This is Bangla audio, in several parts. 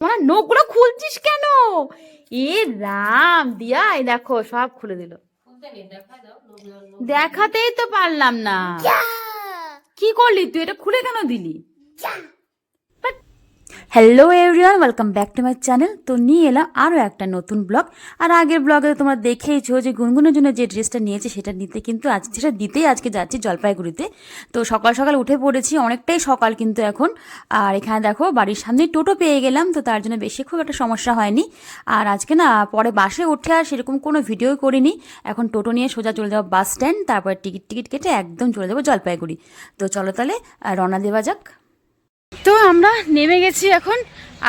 তোমার নখগুলো খুলছিস কেন? এ রাম দিয়া, এই দেখো সব খুলে দিল। দেখাতেই তো পারলাম না। কি করলি তুই? এটা খুলে কেন দিলি? Hello everyone, welcome back to my channel. তো নিয়ে এলাম আরও একটা নতুন ব্লগ। আর আগের ব্লগে তোমরা দেখেইছো যে গুনগুনের জন্য যে ড্রেসটা নিয়েছি সেটা নিতে কিন্তু সেটা দিতেই আজকে যাচ্ছি জলপাইগুড়িতে। তো সকাল সকাল উঠে পড়েছি, অনেকটাই সকাল কিন্তু এখন। আর এখানে দেখো বাড়ির সামনেই টোটো পেয়ে গেলাম, তো তার জন্য বেশি খুব একটা সমস্যা হয়নি। আর আজকে না পরে বাসে উঠে আর সেরকম কোনো ভিডিও করিনি। এখন টোটো নিয়ে সোজা চলে যাবো বাস স্ট্যান্ড, তারপরে টিকিট কেটে একদম চলে যাবো জলপাইগুড়ি। তো চলো তাহলে রওনা দেওয়া যাক। তো আমরা নেমে গেছি এখন।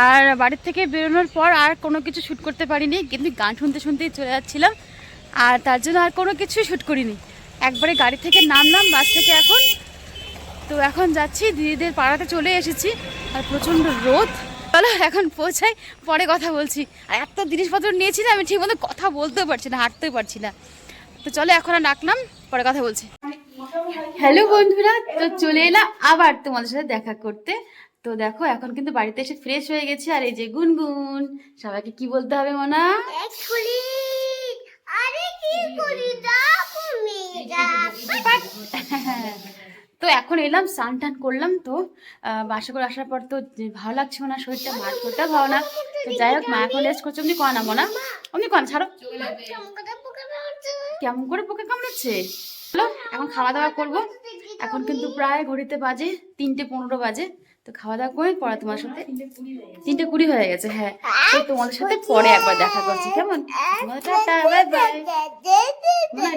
আর বাড়ির থেকে বেরোনোর পর আর কোনো কিছু শ্যুট করতে পারিনি, কিন্তু গান শুনতে শুনতেই চলে যাচ্ছিলাম। আর তার জন্য আর কোনো কিছুই শ্যুট করিনি। একবারে গাড়ি থেকে নামলাম বাস থেকে এখন। তো এখন যাচ্ছি, দিদিদের পাড়াতে চলে এসেছি। আর প্রচণ্ড রোদ। চলো এখন পৌঁছাই, পরে কথা বলছি। আর এত জিনিসপত্র নিয়েছি না, আমি ঠিক মতো কথা বলতেও পারছি না, হাঁটতেও পারছি না। তো চলো এখন আর ডাকলাম, পরে কথা বলছি। হ্যালো বন্ধুরা, তো চলে এলাম আবার তোমাদের সাথে দেখা করতে। তো দেখো এখন কিন্তু বাড়িতে এসে ফ্রেশ হয়ে গেছে। আর এই যে গুনগুন, সবাইকে কি বলতে হবে মোনা? তো এখন এলাম, স্নান টান করলাম। তো বাসা করে আসার পর তো ভালো লাগছে না, শরীরটা মার শরীরটা ভালো না। তো যাই হোক, মা এখন রেস্ট করছে। অমনি কন আমো না, অমনি কন ছাড়ো। কেমন করে পোকা কামড়াচ্ছে? চলো এখন খাওয়া দাওয়া করবো। এখন কিন্তু প্রায় ঘড়িতে বাজে 3:15 বাজে। তো খাওয়া দাওয়া করে পরে তোমার সাথে 3:20 হয়ে গেছে। হ্যাঁ, তো তোমাদের সাথে পরে একবার দেখা করছি, কেমন? Tata, bye bye.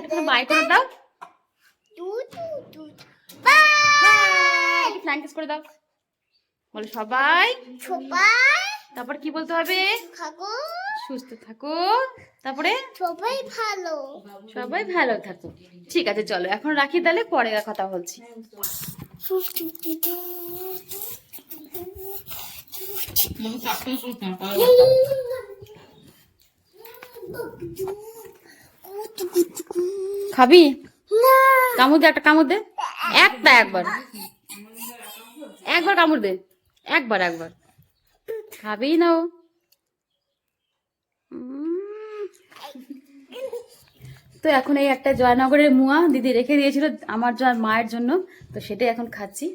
একটু বাই করে দাও, ফ্ল্যাং কিস করে দাও। বলো সবাই। তারপর কি বলতে হবে? সুস্থ থাকো, তারপরে সবাই ভালো থাকো। ঠিক আছে চলো এখন রাখি, তাহলে পরে কথা বলছি। খাবি? কামড় দে, একটা কামড় দে, একবার কামড় দে, একবার খাবি না ও? তো এখন এই একটা জয়নগরের মুয়া দিদি রেখে দিয়েছিল আমার মায়ের জন্য, তো সেটাই এখন খাচ্ছি।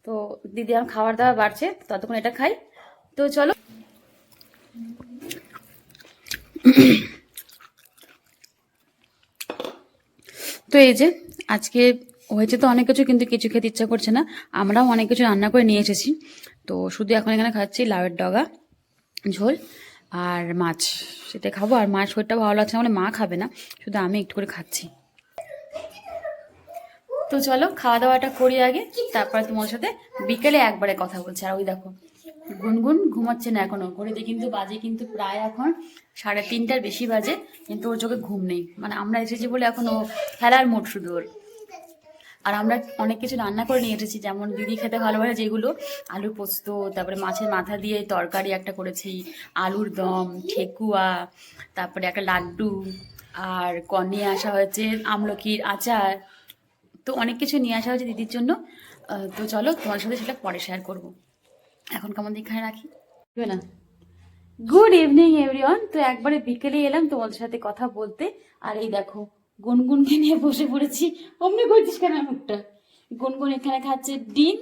তো দিদি এখন খাবার দাবার বাড়ছে, ততক্ষণ এটা খাই। তো চলো। তো এই যে আজকে হয়েছে তো অনেক কিছু, কিন্তু কিছু খেতে ইচ্ছা করছে না। আমরাও অনেক কিছু রান্না করে নিয়ে এসেছি। তো শুধু এখন এখানে খাচ্ছি লাউয়ের ডগা ঝোল আর মাছ, সেটা খাবো। আর মাছ শরীরটা ভালো লাগছে না, মানে মা খাবে না, শুধু আমি একটু করে খাচ্ছি। তো চলো খাওয়া দাওয়াটা করি আগে, তারপরে তোমার সাথে বিকেলে একবারে কথা বলছি। আর ওই দেখো গুনগুন ঘুমাচ্ছে না এখনো, ঘড়িতে কিন্তু বাজে কিন্তু প্রায় এখন 3:30টার বেশি বাজে, কিন্তু ওর চোখে ঘুম নেই। মানে আমরা এসেছি বলে এখন ও খেলার মোট শুধু ওর। আর আমরা অনেক কিছু রান্না করে নিয়ে এসেছি, যেমন দিদি খেতে ভালোবাসে যেগুলো, আলুর পোস্ত, তারপরে মাছের মাথা দিয়ে তরকারি একটা করেছি, আলুর দম, ঠেকুয়া, তারপরে একটা লাড্ডু, আর নিয়ে আসা হয়েছে আমলকির আচার। তো অনেক কিছু নিয়ে আসা হয়েছে দিদির জন্য। তো চলো তোমার সাথে সেটা পরে শেয়ার করবো। এখন কেমন এখানে রাখি না। Good evening everyone. তো একবারে বিকেলে এলাম তোমাদের সাথে কথা বলতে। আর এই দেখো গুনগুনকে নিয়ে বসে পড়েছি। অমনি করছিস কেন মুখটা? গুনগুন এখানে খাচ্ছে ডিম।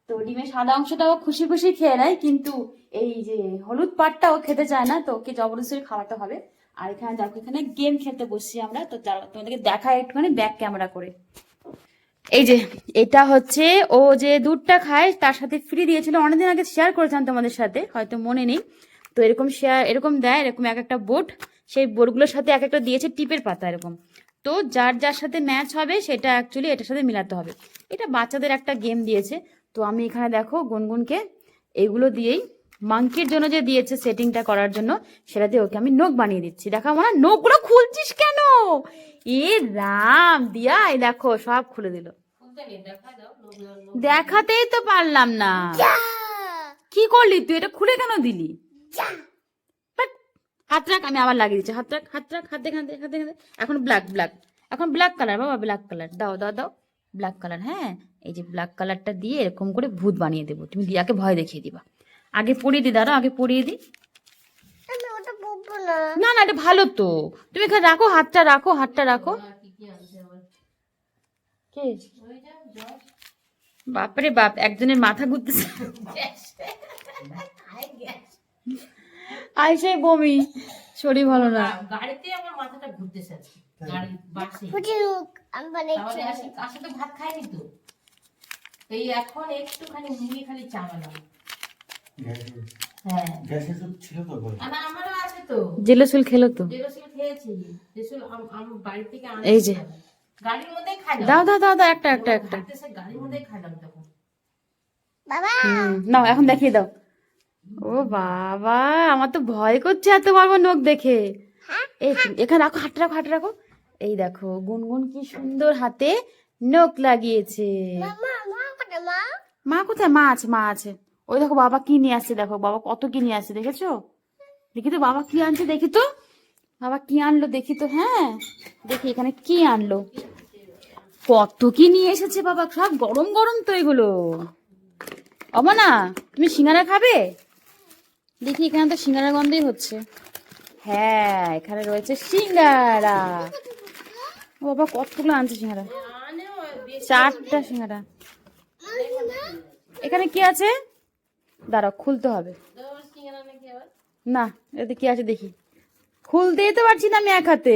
তো ডিমের সাদা অংশটা ও খুশি খুশি খেয়ে নেয়, কিন্তু এই যে হলুদ পাটটা ও খেতে চায় না, তো ওকে জবরদস্তি খাওয়াতে হবে। আর এখানে দেখো এখানে গেম খেলতে বসছি আমরা। তো তোমাদেরকে দেখায় একটুখানি ব্যাক ক্যামেরা করে। এই যে এটা হচ্ছে ও যে দুধটা খায় তার সাথে ফ্রি দিয়েছিল, অনেকদিন আগে শেয়ার করেছিলাম তোমাদের সাথে, হয়তো মনে নেই। তো এরকম এরকম দেয়, এরকম এক একটা বোর্ড, সেই বোর্ডগুলোর সাথে এক একটা দিয়েছে টিপের পাতা এরকম। তো যার যার সাথে ম্যাচ হবে সেটা অ্যাকচুয়ালি এটার সাথে মিলাতে হবে। এটা বাচ্চাদের একটা গেম দিয়েছে। তো আমি এখানে দেখো গুনগুনকে এগুলো দিয়েই, মাংকির জন্য যে দিয়েছে সেটিংটা করার জন্য, সেটা দিয়ে ওকে আমি নখ বানিয়ে দিচ্ছি। দেখা মনে নখগুলো খুলছিস কেন? এ রাম দিয়া, এই দেখো সব খুলে দিল। দেখাতেই তো পারলাম না। কি করলি তুই? এটা খুলে কেন দিলি? হাত রাখ, আমি আবার লাগিয়ে দিচ্ছি। হাত রাখ, হাত দেখে এখন এখন ব্ল্যাক কালার বাবা, ব্ল্যাক কালার দাও দাও দাও, ব্ল্যাক কালার। হ্যাঁ, এই যে ব্ল্যাক কালারটা দিয়ে এরকম করে ভূত বানিয়ে দেবো, তুমি দিয়াকে ভয় দেখিয়ে দিবা। আগে পরিয়ে দিই, দাঁড়া আগে পরিয়ে দিই। আমি ওটা পরবো না। না না, এটা ভালো তো, তুমি এখানে রাখো, হাতটা রাখো, হাতটা রাখো। কে? বাপরে বাপ, একজনের মাথা ঘুরতেছে। আইসে বমি, শরীর ভালো না। গাড়িতে আমার মাথাটা ঘুরতেছে আজকে, গাড়ি বাসে। ফুটে হোক, আমি বানাচ্ছি। তাহলে আসে তো ভাত খাইনি তো, এই এখন একটুখানি মুড়ি খালি চামালাম। হ্যাঁ গ্যাসের দুধ ছিল তো ঘরে। না আমারও আছে তো, জেলোসুল খেলো তো? জেরোসিল খেয়েছি, জেরোসিল আমি বাড়ি থেকে এই যে। গাড়ির মধ্যেই খাইলাম। দাও দাও দাও দাও, একটা একটা একটা। হাঁটতেছে, গাড়ির মধ্যেই খাইলাম তখন। বাবা নাও এখন দেখিয়ে দাও। ও বাবা, আমার তো ভয় করছে এত বড় বড় নখ দেখে। এই এখানে রাখো, হাতটা রাখো, হাতটা রাখো। এই দেখো গুনগুন কি সুন্দর হাতে নখ লাগিয়েছে। মা মা কোথায় মা? মা কোথায়? মা আছে, মা আছে। ওই দেখো বাবা কি নিয়ে আসছে, দেখো বাবা কত কি নিয়ে আসছে, দেখেছো? দেখি তো বাবা কি আনছে, দেখি তো বাবা কি আনলো, দেখি তো। হ্যাঁ দেখি এখানে কি আনলো, কত কি নিয়ে এসেছে বাবা, সব গরম গরম তো এগুলো। না তুমি সিঙ্গারা খাবে? দেখি এখানে তো সিঙ্গারা গন্ধই হচ্ছে। হ্যাঁ এখানে রয়েছে সিঙ্গারা। ও বাবা কতগুলো আনছে সিঙ্গারা, 4টা সিঙ্গারা। এখানে কি আছে দাঁড়াও, খুলতে হবে। না এতে কি আছে দেখি, খুলতেই তো পারছি না আমি এক হাতে।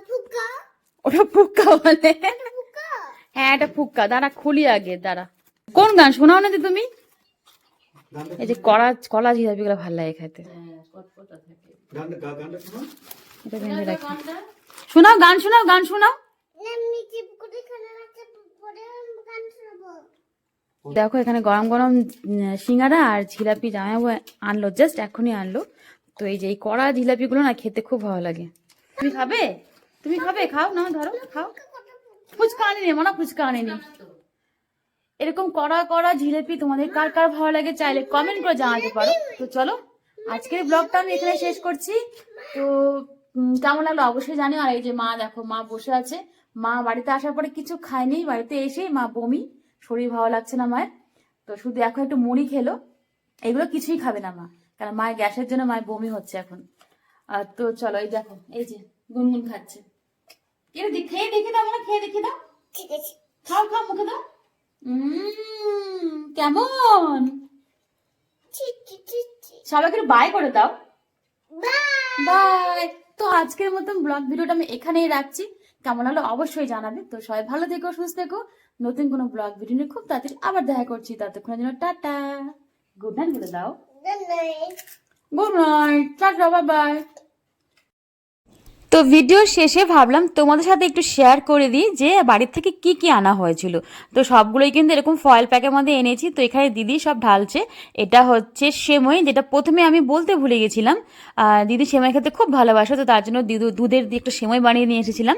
ফুকা ওটা ফুক্কা বলে? ফুকা। হ্যাঁ এটা ফুক্কা, দাঁড়া খুলি আগে, দাঁড়া। কোন গান শোনাও না তুমি? এই যে কলা কলা জিলাপি গুলো ভালো লাগে খেতে। গানটা শোনো। এটা ভেঙে রাখি। শোনাও গান, শোনাও গান, শোনাও। এমনি চিপ করে খেলে রাখতে পরে গান শোনাবো। দেখো এখানে গরম গরম সিঙ্গারা আর জিলাপি জামাইবাবু আনলো, জাস্ট এখনই আনলো। তো এই যে এই কড়া জিলাপি গুলো না খেতে খুব ভালো লাগে। তুমি খাবে? তুমি খাবে? খাও না, ধরো খাও। ফুচকা আনিনি, মনে ফুচকা আনিনি। এরকম কড়া কড়া জিলাপি তোমাদের কার কার ভালো লাগে চাইলে কমেন্ট করে জানাতে পারো। তো চলো আজকের ব্লগটা আমি এখানে শেষ করছি। তো কেমন লাগলো অবশ্যই জানিও। আর এই যে মা দেখো, মা বসে আছে। মা বাড়িতে আসার পরে কিছু খায়নি, বাড়িতে এসে মা বমি, শরীর ভালো লাগছে না মায়ের। তো শুধু এখন একটু মুড়ি খেলো, এগুলো কিছুই খাবে না মা, কারণ মায়ের গ্যাসের জন্য মায়ের বমি হচ্ছে এখন। তো চলো এই দেখো, এই যে গুনগুন খাচ্ছে। খেয়ে দেখে দাও, মানে খেয়ে দেখে দাও। ঠিক আছে। খাও খাও, মুখে দাও। কেমন? সবাইকে বাই করে দাও। বাই। তো আজকের মতন ব্লগ ভিডিওটা আমি এখানেই রাখছি। কেমন হলো অবশ্যই জানাবে। তো সবাই ভালো থেকো, সুস্থ থেকো। নতুন কোনো ব্লগ ভিডিও নিয়ে খুব তাড়াতাড়ি আবার দেখা করছি। ততক্ষণের জন্য টাটা, গুড নাইট বলে দাও। Good night. Good night, tata, bye bye. তো ভিডিও শেষে ভাবলাম তোমাদের সাথে একটু শেয়ার করে দিই যে বাড়ির থেকে কি কি আনা হয়েছিল। তো সবগুলোই কিন্তু এরকম ফয়েল প্যাকের মধ্যে এনেছি। তো এখানে দিদি সব ঢালছে। এটা হচ্ছে সেমই, যেটা প্রথমে আমি বলতে ভুলে গেছিলাম। দিদি সেমাই খেতে খুব ভালোবাসে, তো তার জন্য দুধের দিয়ে একটা সেমাই বানিয়ে নিয়ে এসেছিলাম।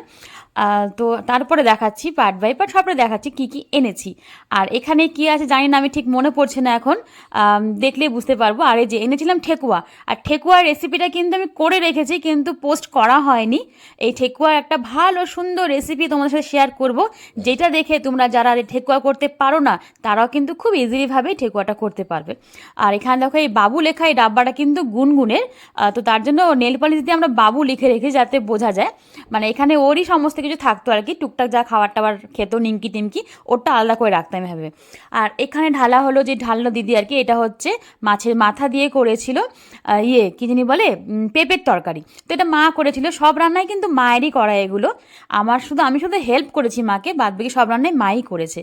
তো তারপরে দেখাচ্ছি পার্ট বাই পার্ট, সবটা দেখাচ্ছি কি কি এনেছি। আর এখানে কি আছে জানি না, আমি ঠিক মনে পড়ছে না এখন, দেখলেই বুঝতে পারবো। আর এই যে এনেছিলাম ঠেকুয়া, আর ঠেকুয়ার রেসিপিটা কিন্তু আমি করে রেখেছি, কিন্তু পোস্ট করা হয়নি। এই ঠেকুয়ার একটা ভালো সুন্দর রেসিপি তোমাদের সাথে শেয়ার করব, যেটা দেখে তোমরা যারা ঠেকুয়া করতে পারো না তারাও কিন্তু খুব ইজিলিভাবে ঠেকুয়াটা করতে পারবে। আর এখানে দেখো এই বাবু লেখা এই ডাব্বাটা কিন্তু গুনগুনের। তো তার জন্য নেল পালিশ দিয়ে আমরা বাবু লিখে রেখে যাতে বোঝা যায়, মানে এখানে ওরই সমস্ত কিছু থাকতো আর কি, টুকটাক যা খাবার টাবার খেত নিমকি টিমকি, ওরটা আলাদা করে রাখতাম এভাবে। আর এখানে ঢালা হলো, যে ঢাললো দিদি আর কি, এটা হচ্ছে মাছের মাথা দিয়ে করেছিল কি জানি বলে, পেঁপের তরকারি। তো এটা মা করেছিল, সব রান্নায় কিন্তু মায়েরই করা এগুলো। আমি শুধু হেল্প করেছি মাকে, বাদবাকি সব রান্নায় মাই করেছে।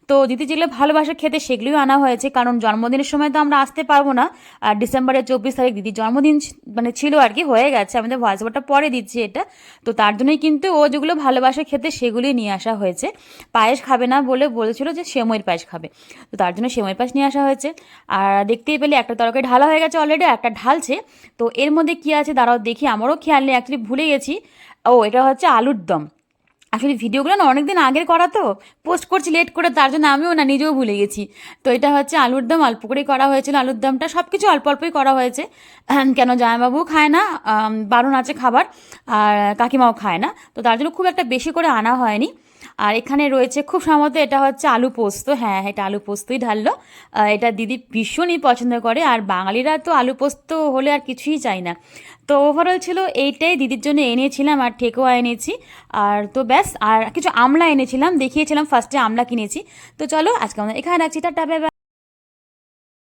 তো দিদি যেগুলো ভালোবাসে খেতে সেগুলোই আনা হয়েছে, কারণ জন্মদিনের সময় তো আমরা আসতে পারবো না। আর ডিসেম্বরের 24 তারিখ দিদির জন্মদিন মানে ছিল আর কি, হয়ে গেছে, আমাদের ভয়েস ওভারটা পরে দিচ্ছি এটা। তো তার জন্যই কিন্তু ও যেগুলো ভালোবাসে খেতে সেগুলোই নিয়ে আসা হয়েছে। পায়েস খাবে না বলে বলেছিল যে সেমইয়ের পায়েস খাবে, তো তার জন্য সেমই পায়েস নিয়ে আসা হয়েছে। আর দেখতেই পেলে একটা তরকারি ঢালা হয়ে গেছে অলরেডি, একটা ঢালছে। তো এর মধ্যে কি আছে দাঁড়াও দেখি, আমারও খেয়াল নেই, অ্যাকচুয়ালি ভুলে গেছি। এটা হচ্ছে আলুর দম। আসলে ভিডিওগুলো না অনেকদিন আগের করা, তো পোস্ট করছি লেট করে, তার জন্য আমিও না নিজেও ভুলে গেছি। তো এটা হচ্ছে আলুর দম, অল্প করেই করা হয়েছিল আলুর দমটা, সব কিছু অল্প অল্পই করা হয়েছে। কেন জামাইবাবু খায় না, বারণ আছে খাবার, আর কাকিমাও খায় না, তো তার জন্য খুব একটা বেশি করে আনা হয়নি। আর এখানে রয়েছে খুব সম্ভবত এটা হচ্ছে আলু পোস্ত, হ্যাঁ এটা আলু পোস্তই ঢাললো। এটা দিদি ভীষণই পছন্দ করে, আর বাঙালিরা তো আলু পোস্ত হলে আর কিছুই চাই না। তো ওভারঅল ছিল এইটাই, দিদির জন্য এনেছিলাম আর ঠেকুয়া এনেছি। আর তো ব্যাস, আর কিছু আমলা এনেছিলাম, দেখিয়েছিলাম ফার্স্টে আমলা কিনেছি। তো চলো আজকে আমরা এখানে রাখছি, টাটা বাই বাই।